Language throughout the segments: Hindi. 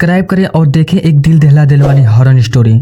सब्सक्राइब करें और देखें एक दिल दहला दिल वाली हॉरर स्टोरी।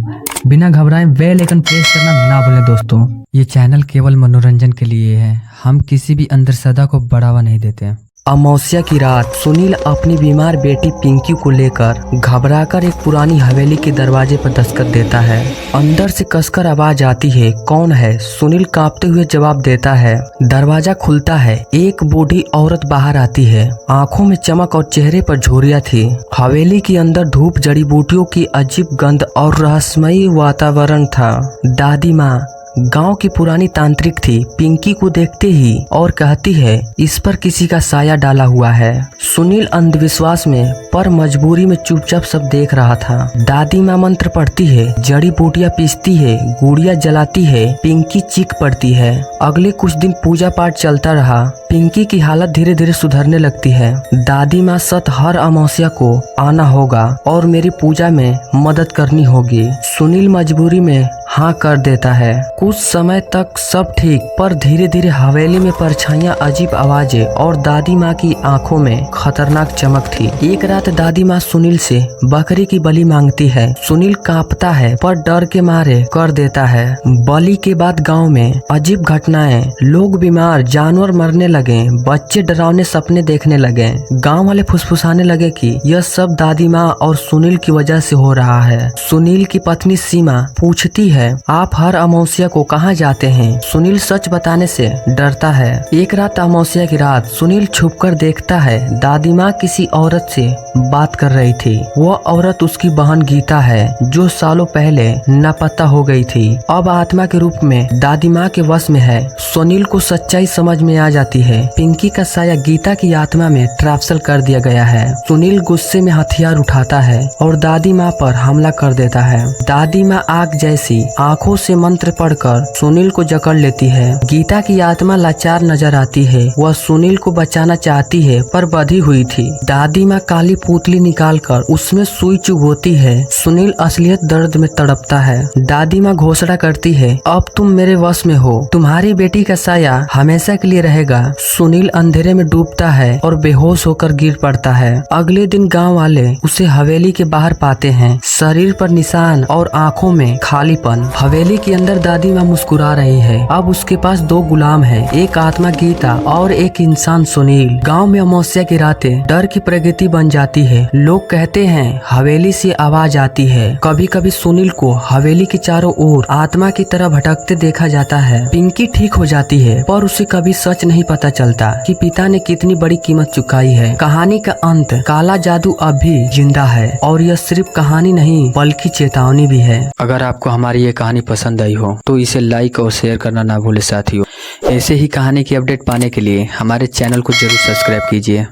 बिना घबराएं बेल आइकन प्रेस करना ना भूलें दोस्तों। ये चैनल केवल मनोरंजन के लिए है, हम किसी भी अंधश्रद्धा को बढ़ावा नहीं देते। अमावस्या की रात सुनील अपनी बीमार बेटी पिंकी को लेकर घबराकर एक पुरानी हवेली के दरवाजे पर दस्तक देता है। अंदर से कसकर आवाज आती है, कौन है? सुनील कांपते हुए जवाब देता है। दरवाजा खुलता है, एक बूढ़ी औरत बाहर आती है। आंखों में चमक और चेहरे पर झुर्रियां थी। हवेली के अंदर धूप, जड़ी बूटियों की अजीब गंध और रहस्यमयी वातावरण था। दादी माँ गांव की पुरानी तांत्रिक थी। पिंकी को देखते ही और कहती है, इस पर किसी का साया डाला हुआ है। सुनील अंधविश्वास में पर मजबूरी में चुपचाप सब देख रहा था। दादी माँ मंत्र पढ़ती है, जड़ी बूटियां पीसती है, गुड़िया जलाती है। पिंकी चीख पड़ती है। अगले कुछ दिन पूजा पाठ चलता रहा। पिंकी की हालत धीरे धीरे सुधरने लगती है। दादी माँ सत हर अमावस्या को आना होगा और मेरी पूजा में मदद करनी होगी। सुनील मजबूरी में हाँ कर देता है। कुछ समय तक सब ठीक, पर धीरे धीरे हवेली में परछाइयां, अजीब आवाजें और दादी माँ की आंखों में खतरनाक चमक थी। एक रात दादी माँ सुनील से बकरी की बलि मांगती है। सुनील कांपता है पर डर के मारे कर देता है। बलि के बाद गांव में अजीब घटनाएं, लोग बीमार, जानवर मरने लगे, बच्चे डरावने सपने देखने लगे। गाँव वाले फुसफुसाने लगे कि यह सब दादी माँ और सुनील की वजह से हो रहा है। सुनील की पत्नी सीमा पूछती है, आप हर अमावस्या को कहाँ जाते हैं? सुनील सच बताने से डरता है। एक रात अमावस्या की रात सुनील छुपकर देखता है, दादी माँ किसी औरत से बात कर रही थी। वह औरत उसकी बहन गीता है, जो सालों पहले लापता हो गई थी। अब आत्मा के रूप में दादी माँ के वश में है। सुनील को सच्चाई समझ में आ जाती है। पिंकी का साया गीता की आत्मा में ट्रांसफर कर दिया गया है। सुनील गुस्से में हथियार उठाता है और दादी माँ पर हमला कर देता है। दादी माँ आग जैसी आंखों से मंत्र पढ़कर सुनील को जकड़ लेती है। गीता की आत्मा लाचार नजर आती है। वह सुनील को बचाना चाहती है पर बंधी हुई थी। दादी माँ काली पुतली निकालकर उसमें सुई चुभोती है। सुनील असलियत दर्द में तड़पता है। दादी माँ घोषणा करती है, अब तुम मेरे वश में हो, तुम्हारी बेटी का साया हमेशा के लिए रहेगा। सुनील अंधेरे में डूबता है और बेहोश होकर गिर पड़ता है। अगले दिन गाँव वाले उसे हवेली के बाहर पाते हैं, शरीर पर निशान और आँखों में खालीपन। हवेली के अंदर दादी माँ मुस्कुरा रही है। अब उसके पास दो गुलाम हैं, एक आत्मा गीता और एक इंसान सुनील। गांव में अमावस्या की रातें डर की प्रगति बन जाती है। लोग कहते हैं हवेली से आवाज आती है। कभी कभी सुनील को हवेली के चारों ओर आत्मा की तरह भटकते देखा जाता है। पिंकी ठीक हो जाती है पर उसे कभी सच नहीं पता चलता कि पिता ने कितनी बड़ी कीमत चुकाई है। कहानी का अंत, काला जादू अब भी जिंदा है और यह सिर्फ कहानी नहीं बल्कि चेतावनी भी है। अगर आपको हमारी ये कहानी पसंद आई हो तो इसे लाइक और शेयर करना ना भूलें साथियों। ऐसे ही कहानी की अपडेट पाने के लिए हमारे चैनल को जरूर सब्सक्राइब कीजिए।